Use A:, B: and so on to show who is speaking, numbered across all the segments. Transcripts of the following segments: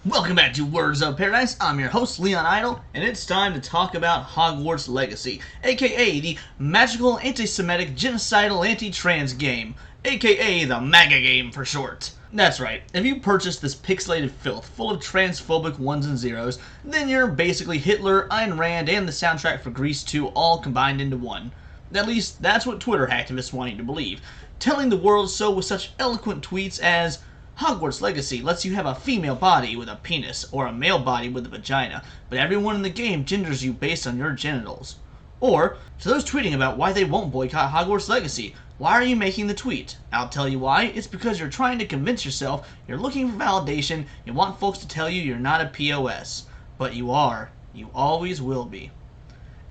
A: Welcome back to Words of Paradise. I'm your host, Leon Idle, and it's time to talk about Hogwarts Legacy, aka the magical, anti-Semitic, genocidal, anti-trans game, aka the MAGA game for short. That's right, if you purchase this pixelated filth full of transphobic ones and zeros, then you're basically Hitler, Ayn Rand, and the soundtrack for Grease 2 all combined into one. At least, that's what Twitter activists want you to believe, telling the world so with such eloquent tweets as, Hogwarts Legacy lets you have a female body with a penis, or a male body with a vagina, but everyone in the game genders you based on your genitals. Or, to those tweeting about why they won't boycott Hogwarts Legacy, why are you making the tweet? I'll tell you why. It's because you're trying to convince yourself you're looking for validation, you want folks to tell you you're not a POS. But you are. You always will be.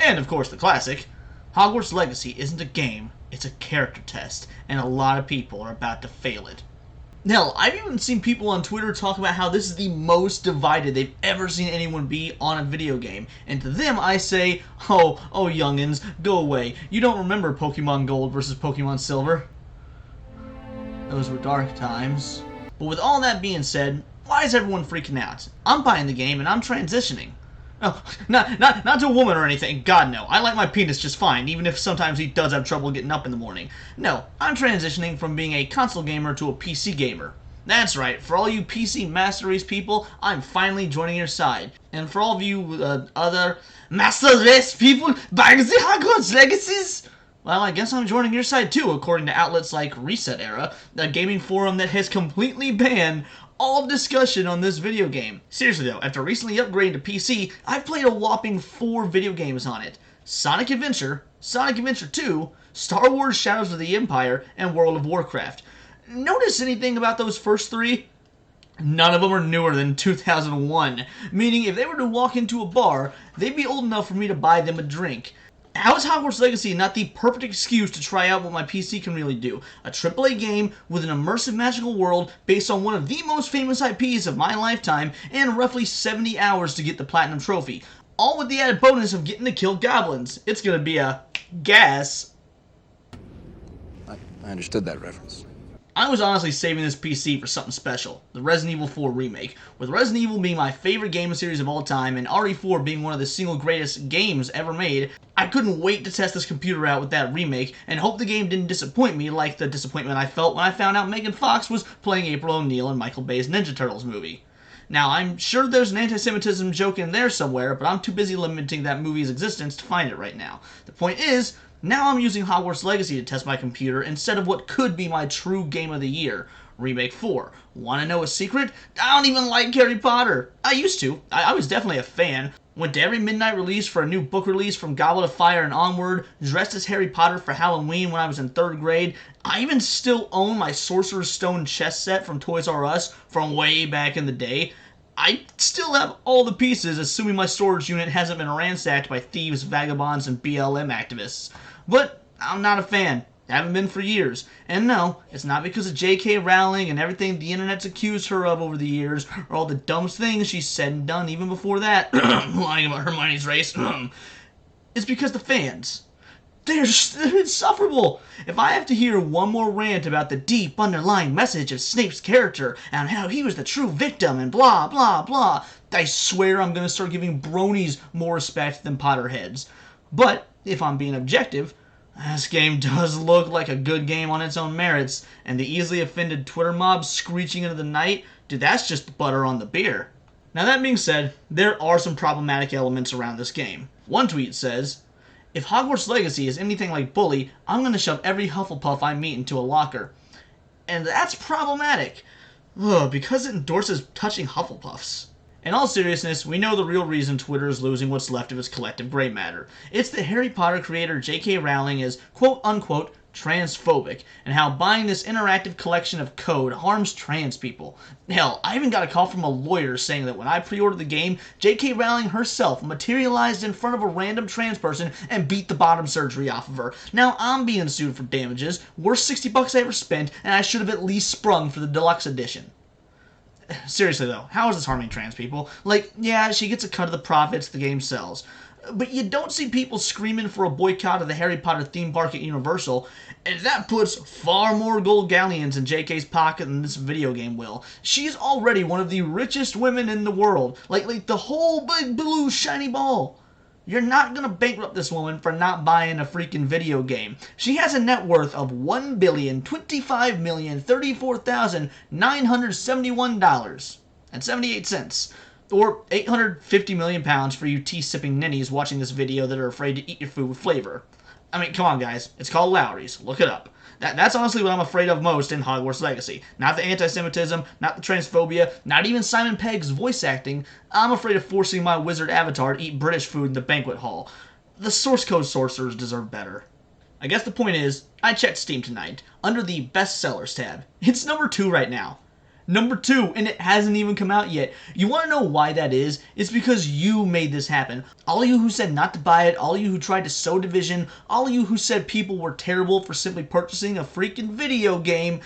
A: And of course the classic, Hogwarts Legacy isn't a game, it's a character test, and a lot of people are about to fail it. Hell, I've even seen people on Twitter talk about how this is the most divided they've ever seen anyone be on a video game. And to them, I say, oh youngins, go away. You don't remember Pokemon Gold versus Pokemon Silver. Those were dark times. But with all that being said, why is everyone freaking out? I'm buying the game and I'm transitioning. Oh, not to a woman or anything. God, no. I like my penis just fine, even if sometimes he does have trouble getting up in the morning. No, I'm transitioning from being a console gamer to a PC gamer. That's right, for all you PC Master Race people, I'm finally joining your side. And for all of you other Master Race people buying the Hogwarts Legacies, well, I guess I'm joining your side too, according to outlets like Reset Era, a gaming forum that has completely banned all discussion on this video game. Seriously though, after recently upgrading to PC, I've played a whopping 4 video games on it. Sonic Adventure, Sonic Adventure 2, Star Wars Shadows of the Empire, and World of Warcraft. Notice anything about those first 3? None of them are newer than 2001, meaning if they were to walk into a bar, they'd be old enough for me to buy them a drink. How is Hogwarts Legacy not the perfect excuse to try out what my PC can really do? A AAA game with an immersive magical world based on one of the most famous IPs of my lifetime and roughly 70 hours to get the Platinum Trophy. All with the added bonus of getting to kill goblins. It's gonna be a gas.
B: I understood that reference.
A: I was honestly saving this PC for something special, the Resident Evil 4 remake. With Resident Evil being my favorite game series of all time and RE4 being one of the single greatest games ever made, I couldn't wait to test this computer out with that remake and hope the game didn't disappoint me like the disappointment I felt when I found out Megan Fox was playing April O'Neil in Michael Bay's Ninja Turtles movie. Now, I'm sure there's an anti-Semitism joke in there somewhere, but I'm too busy lamenting that movie's existence to find it right now. The point is, now I'm using Hogwarts Legacy to test my computer instead of what could be my true game of the year, Remake 4. Wanna know a secret? I don't even like Harry Potter. I used to. I was definitely a fan. Went to every midnight release for a new book release from Goblet of Fire and onward, dressed as Harry Potter for Halloween when I was in 3rd grade. I even still own my Sorcerer's Stone chess set from Toys R Us from way back in the day. I still have all the pieces, assuming my storage unit hasn't been ransacked by thieves, vagabonds, and BLM activists. But I'm not a fan. Haven't been for years. And no, it's not because of J.K. Rowling and everything the internet's accused her of over the years, or all the dumb things she's said and done even before that, lying about Hermione's race. It's because the fans. They're insufferable. If I have to hear one more rant about the deep underlying message of Snape's character and how he was the true victim and blah blah blah, I swear I'm gonna start giving bronies more respect than Potterheads. But if I'm being objective, this game does look like a good game on its own merits, and the easily offended Twitter mob screeching into the night, dude, that's just the butter on the beer. Now that being said, there are some problematic elements around this game. One tweet says, if Hogwarts Legacy is anything like Bully, I'm gonna shove every Hufflepuff I meet into a locker. And that's problematic. Because it endorses touching Hufflepuffs. In all seriousness, we know the real reason Twitter is losing what's left of its collective gray matter. It's that Harry Potter creator J.K. Rowling is quote-unquote transphobic, and how buying this interactive collection of code harms trans people. Hell, I even got a call from a lawyer saying that when I pre-ordered the game, J.K. Rowling herself materialized in front of a random trans person and beat the bottom surgery off of her. Now I'm being sued for damages, worst $60 I ever spent, and I should have at least sprung for the deluxe edition. Seriously though, how is this harming trans people? Like, yeah, she gets a cut of the profits the game sells. But you don't see people screaming for a boycott of the Harry Potter theme park at Universal, and that puts far more gold galleons in JK's pocket than this video game will. She's already one of the richest women in the world, like the whole big blue shiny ball. You're not gonna bankrupt this woman for not buying a freaking video game. She has a net worth of $1,025,034,971.78. Or 850 million pounds for you tea-sipping ninnies watching this video that are afraid to eat your food with flavor. I mean, come on, guys. It's called Lowry's. Look it up. That's honestly what I'm afraid of most in Hogwarts Legacy. Not the anti-Semitism, not the transphobia, not even Simon Pegg's voice acting. I'm afraid of forcing my wizard avatar to eat British food in the banquet hall. The source code sorcerers deserve better. I guess the point is, I checked Steam tonight, under the bestsellers tab. It's number 2 right now. Number 2, and it hasn't even come out yet. You want to know why that is? It's because you made this happen. All of you who said not to buy it, all of you who tried to sow division, all of you who said people were terrible for simply purchasing a freaking video game.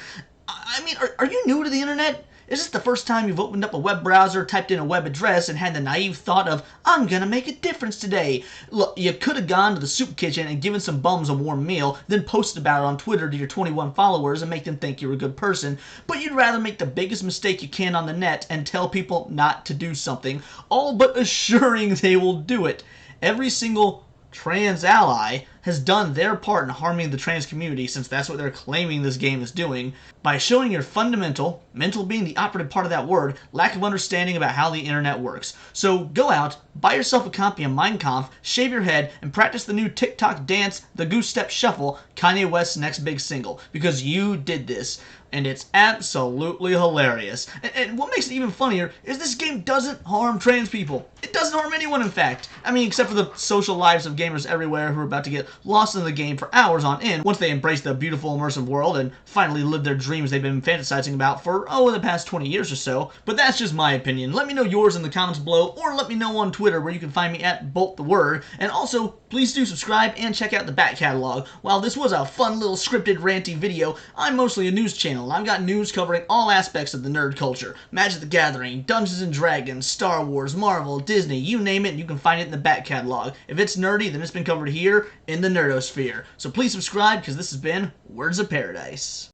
A: I mean, are you new to the internet? Is this the first time you've opened up a web browser, typed in a web address, and had the naive thought of, I'm gonna make a difference today? Look, you could have gone to the soup kitchen and given some bums a warm meal, then posted about it on Twitter to your 21 followers and make them think you're a good person, but you'd rather make the biggest mistake you can on the net and tell people not to do something, all but assuring they will do it. Every single trans ally has done their part in harming the trans community, since that's what they're claiming this game is doing, by showing your fundamental, mental being the operative part of that word, lack of understanding about how the internet works. So go out, buy yourself a copy of Mein Kampf, shave your head, and practice the new TikTok dance, the Goose Step Shuffle, Kanye West's next big single, because you did this. And it's absolutely hilarious. And what makes it even funnier is this game doesn't harm trans people. It doesn't harm anyone, in fact. I mean, except for the social lives of gamers everywhere who are about to get lost in the game for hours on end once they embrace the beautiful immersive world and finally live their dreams they've been fantasizing about for, the past 20 years or so. But that's just my opinion. Let me know yours in the comments below, or let me know on Twitter, where you can find me at BoltTheWord. And also, please do subscribe and check out the back catalog. While this was a fun little scripted ranty video, I'm mostly a news channel. I've got news covering all aspects of the nerd culture. Magic the Gathering, Dungeons & Dragons, Star Wars, Marvel, Disney, you name it, and you can find it in the back catalog. If it's nerdy, then it's been covered here in the nerdosphere. So please subscribe, because this has been Words of Paradise.